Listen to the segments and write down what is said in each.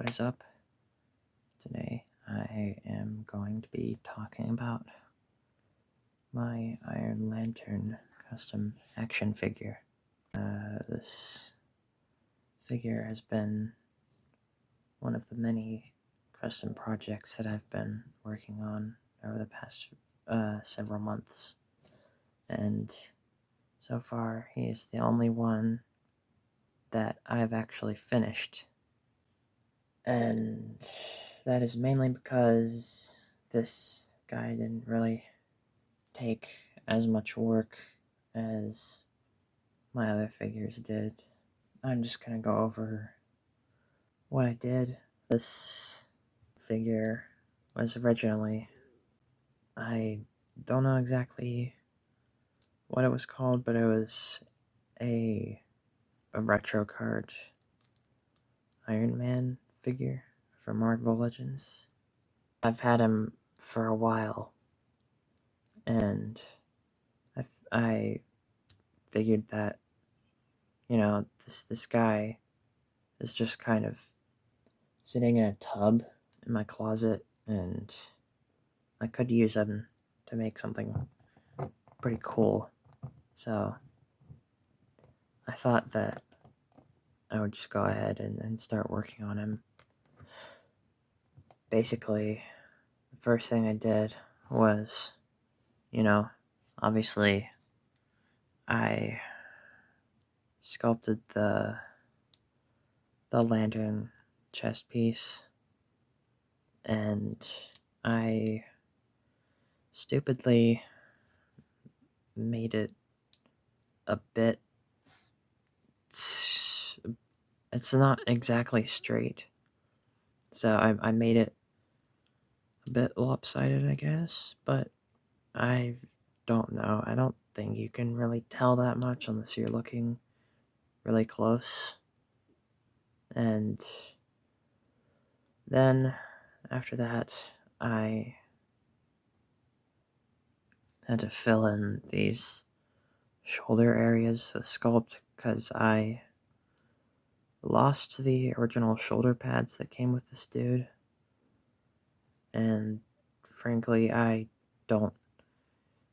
what is up? Today I am going to be talking about my Iron Lantern custom action figure. This figure has been one of the many custom projects that I've been working on over the past several months, and so far he is the only one that I've actually finished. And that is mainly because this guy didn't really take as much work as my other figures did. I'm just gonna go over what I did. This figure was originally, I don't know exactly what it was called, but it was a retro card Iron Man figure for Marvel Legends. I've had him for a while, and I figured that, this guy is just kind of sitting in a tub in my closet, and I could use him to make something pretty cool. So I thought that I would just go ahead and start working on him. Basically, the first thing I did was, obviously I sculpted the lantern chest piece, and I stupidly made it a bit, it's not exactly straight, so I made it a bit lopsided, I guess, but I don't know. I don't think you can really tell that much unless you're looking really close. And then after that, I had to fill in these shoulder areas with sculpt because I lost the original shoulder pads that came with this dude, and frankly I don't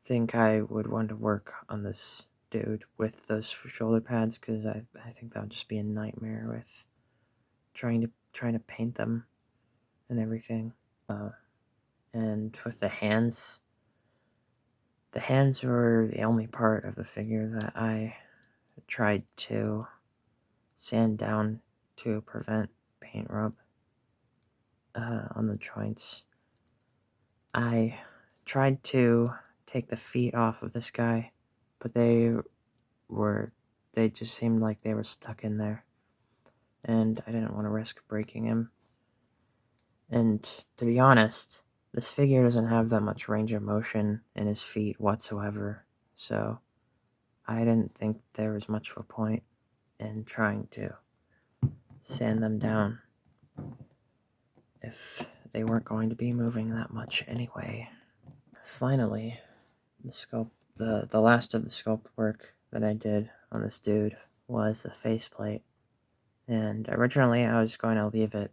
think I would want to work on this dude with those shoulder pads, because I think that would just be a nightmare with trying to paint them and everything. And with the hands were the only part of the figure that I tried to sand down to prevent paint rub on the joints. I tried to take the feet off of this guy, but they just seemed like they were stuck in there, and I didn't want to risk breaking him. And to be honest, this figure doesn't have that much range of motion in his feet whatsoever, so I didn't think there was much of a point in trying to sand them down if they weren't going to be moving that much anyway. Finally, the last of the sculpt work that I did on this dude was the faceplate. And originally I was going to leave it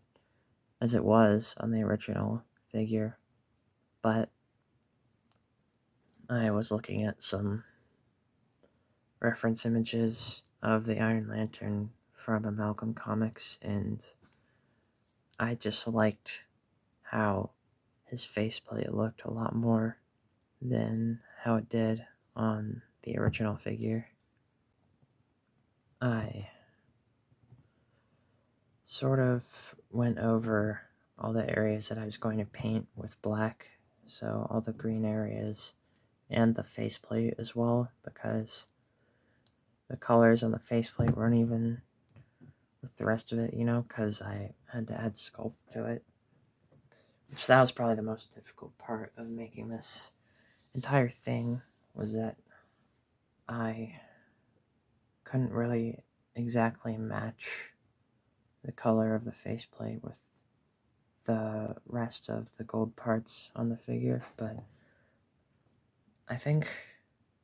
as it was on the original figure, but I was looking at some reference images of the Iron Lantern from Amalgam comics, and I just liked how his faceplate looked a lot more than how it did on the original figure. I sort of went over all the areas that I was going to paint with black, so all the green areas and the faceplate as well, because the colors on the faceplate weren't even with the rest of it, because I had to add sculpt to it. Which that was probably the most difficult part of making this entire thing, was that I couldn't really exactly match the color of the faceplate with the rest of the gold parts on the figure, but I think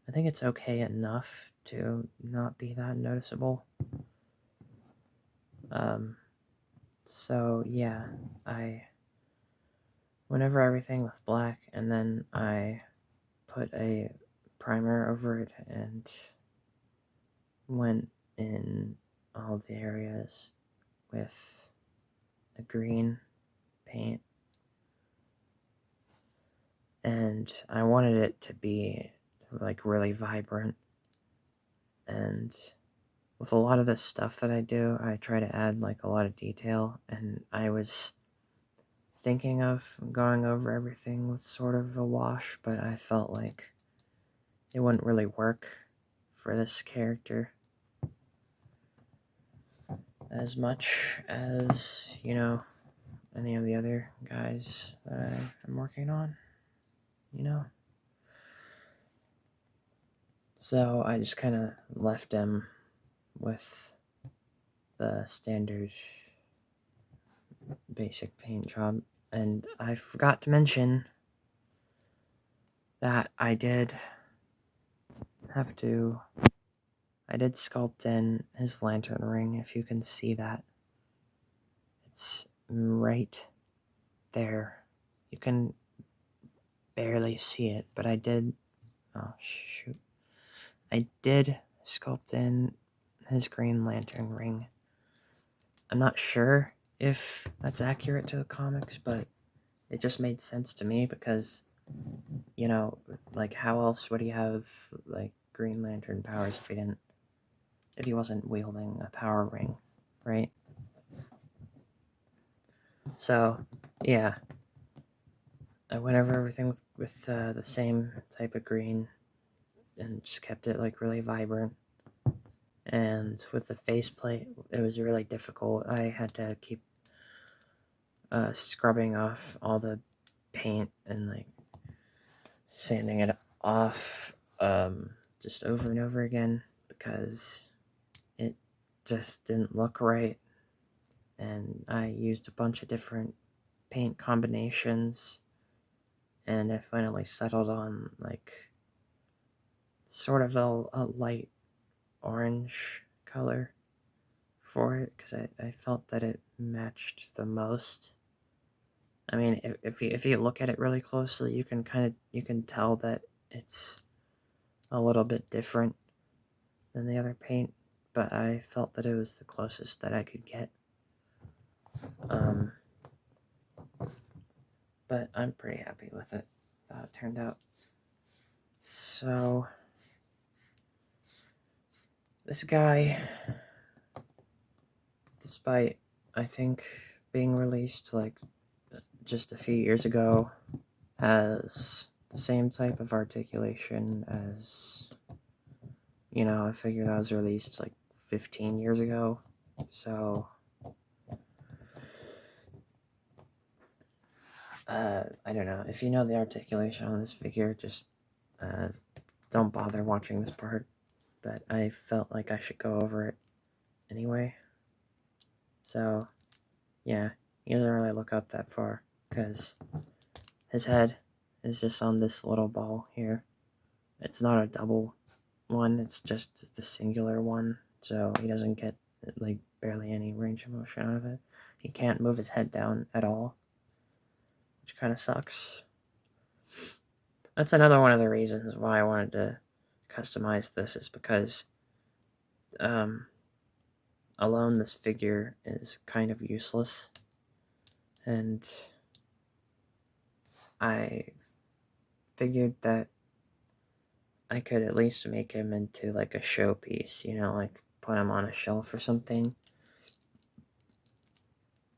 it's okay enough to not be that noticeable. So yeah, I went over everything with black, and then I put a primer over it and went in all the areas with a green paint, and I wanted it to be like really vibrant. And with a lot of the stuff that I do, I try to add like a lot of detail, and I was thinking of going over everything with sort of a wash, but I felt like it wouldn't really work for this character as much as, any of the other guys that I'm working on, you know? So I just kind of left him with the standard basic paint job. And I forgot to mention that I did sculpt in his lantern ring, if you can see that. It's right there. You can barely see it, but I did, oh shoot. I did sculpt in his Green Lantern ring. I'm not sure if that's accurate to the comics, but it just made sense to me because, like, how else would he have, like, Green Lantern powers if he wasn't wielding a power ring, right? So, yeah, I went over everything with the same type of green and just kept it, like, really vibrant. And with the faceplate, it was really difficult. I had to keep scrubbing off all the paint and, like, sanding it off just over and over again because it just didn't look right. And I used a bunch of different paint combinations, and I finally settled on, like, sort of a light orange color for it because I felt that it matched the most. I mean, if you look at it really closely, you can tell that it's a little bit different than the other paint, but I felt that it was the closest that I could get. But I'm pretty happy with it, how it turned out. So, this guy, despite, I think, being released, like, just a few years ago, has the same type of articulation as, a figure that was released, like, 15 years ago. So, I don't know. If you know the articulation on this figure, just don't bother watching this part. But I felt like I should go over it anyway. So, yeah, he doesn't really look up that far because his head is just on this little ball here. It's not a double one, it's just the singular one, so he doesn't get, like, barely any range of motion out of it. He can't move his head down at all, which kind of sucks. That's another one of the reasons why I wanted to customize this, is because alone this figure is kind of useless, and I figured that I could at least make him into, like, a showpiece, like put him on a shelf or something.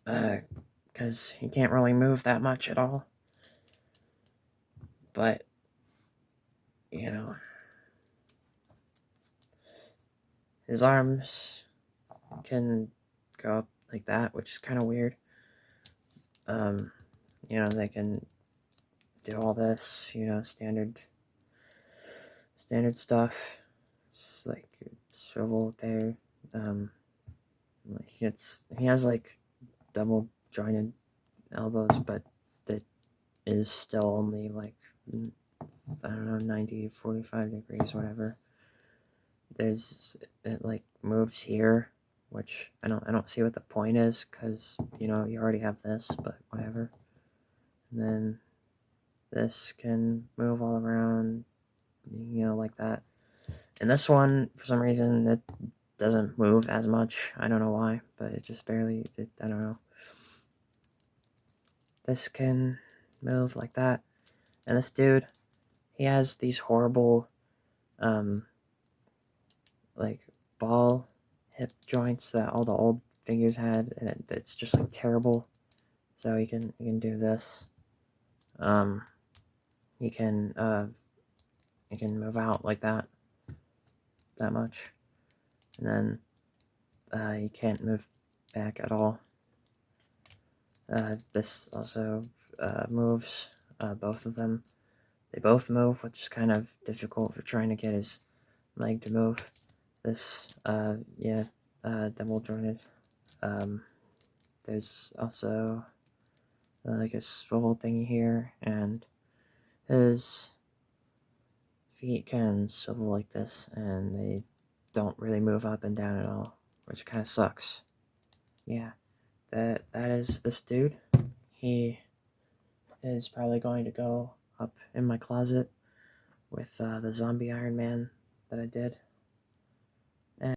Because he can't really move that much at all. But, his arms can go up like that, which is kind of weird. They can do all this, standard stuff. It's like swivel there. He has, like, double jointed elbows, but that is still only, like, I don't know, 90, 45 degrees, whatever. It, like, moves here, which I don't see what the point is, because, you know, you already have this, but whatever. And then this can move all around, you know, like that. And this one, for some reason, it doesn't move as much. I don't know why, but it just barely, I don't know. This can move like that. And this dude, he has these horrible, like, ball hip joints that all the old figures had, and it's just, like, terrible. So you can do this. You can move out like that much, and then you can't move back at all. This also moves, both of them. They both move, which is kind of difficult for trying to get his leg to move. This, yeah, double jointed. There's also like a swivel thingy here, and his feet can swivel like this, and they don't really move up and down at all, which kind of sucks. Yeah, that is this dude. He is probably going to go up in my closet with the zombie Iron Man that I did. And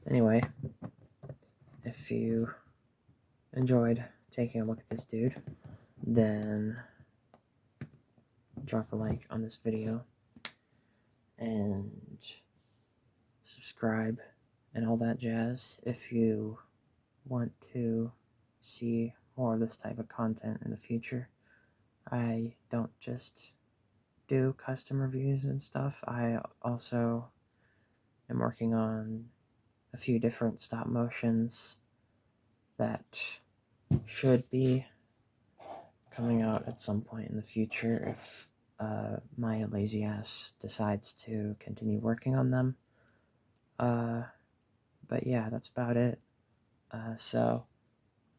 anyway, if you enjoyed taking a look at this dude, then drop a like on this video and subscribe and all that jazz if you want to see more of this type of content in the future. I don't just do custom reviews and stuff. I also am working on a few different stop motions that should be coming out at some point in the future if my lazy ass decides to continue working on them. But yeah, that's about it. So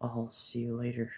I'll see you later.